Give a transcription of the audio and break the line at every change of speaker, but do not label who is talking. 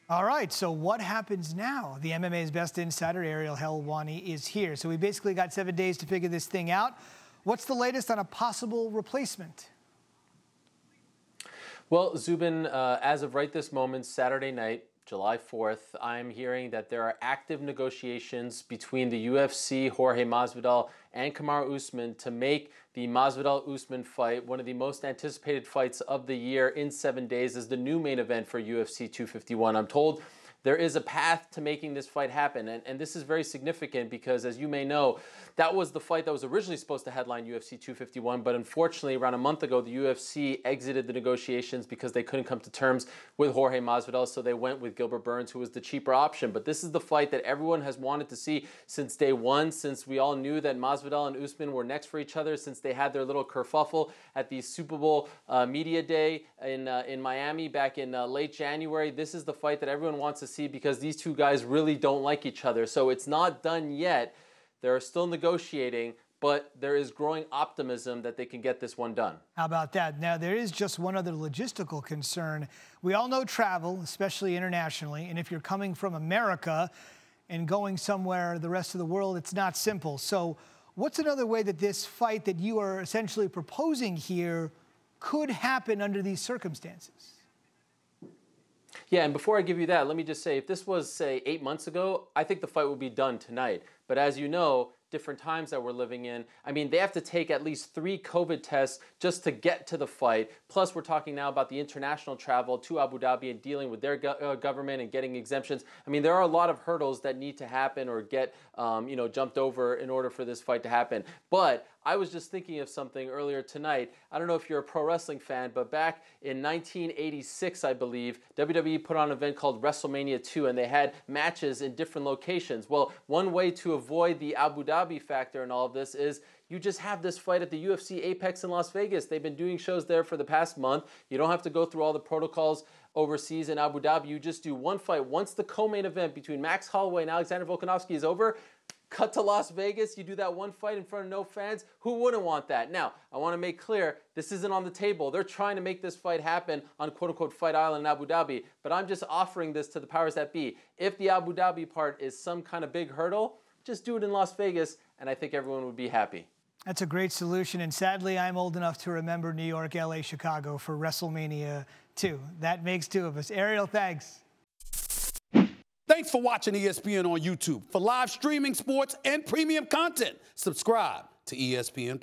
All right, so what happens now? The MMA's best insider, Ariel Helwani, is here. So we basically got 7 days to figure this thing out. What's the latest on a possible replacement?
Well, Zubin, as of right this moment, Saturday night, July 4th, I'm hearing that there are active negotiations between the UFC, Jorge Masvidal, and Kamaru Usman to make the Masvidal-Usman fight one of the most anticipated fights of the year in 7 days as the new main event for UFC 251. I'm told there is a path to making this fight happen, and this is very significant because, as you may know, that was the fight that was originally supposed to headline UFC 251, but unfortunately, around a month ago, the UFC exited the negotiations because they couldn't come to terms with Jorge Masvidal, so they went with Gilbert Burns, who was the cheaper option. But this is the fight that everyone has wanted to see since day one, since we all knew that Masvidal and Usman were next for each other, since they had their little kerfuffle at the Super Bowl media day in Miami back in late January. This is the fight that everyone wants to see because these two guys really don't like each other. So it's not done yet. They're still negotiating, but there is growing optimism that they can get this one done.
How about that? Now, there is just one other logistical concern. We all know travel, especially internationally, and if you're coming from America and going somewhere the rest of the world, it's not simple. So what's another way that this fight that you are essentially proposing here could happen under these circumstances?
Yeah, and before I give you that, let me just say, if this was, say, 8 months ago, I think the fight would be done tonight. But as you know, different times that we're living in, I mean, they have to take at least 3 COVID tests just to get to the fight. Plus, we're talking now about the international travel to Abu Dhabi and dealing with their government and getting exemptions. I mean, there are a lot of hurdles that need to happen or get, jumped over in order for this fight to happen. But I was just thinking of something earlier tonight. I don't know if you're a pro wrestling fan, but back in 1986, I believe, WWE put on an event called WrestleMania 2, and they had matches in different locations. Well, one way to avoid the Abu Dhabi factor in all of this is you just have this fight at the UFC Apex in Las Vegas. They've been doing shows there for the past month. You don't have to go through all the protocols overseas in Abu Dhabi. You just do one fight. Once the co-main event between Max Holloway and Alexander Volkanovski is over, cut to Las Vegas, you do that one fight in front of no fans. Who wouldn't want that? Now, I want to make clear, this isn't on the table. They're trying to make this fight happen on quote-unquote Fight Island in Abu Dhabi, but I'm just offering this to the powers that be. If the Abu Dhabi part is some kind of big hurdle, just do it in Las Vegas, and I think everyone would be happy.
That's a great solution, and sadly, I'm old enough to remember New York, LA, Chicago for WrestleMania 2. That makes 2 of us. Ariel, thanks.
Thanks for watching ESPN on YouTube. For live streaming, sports, and premium content, subscribe to ESPN+.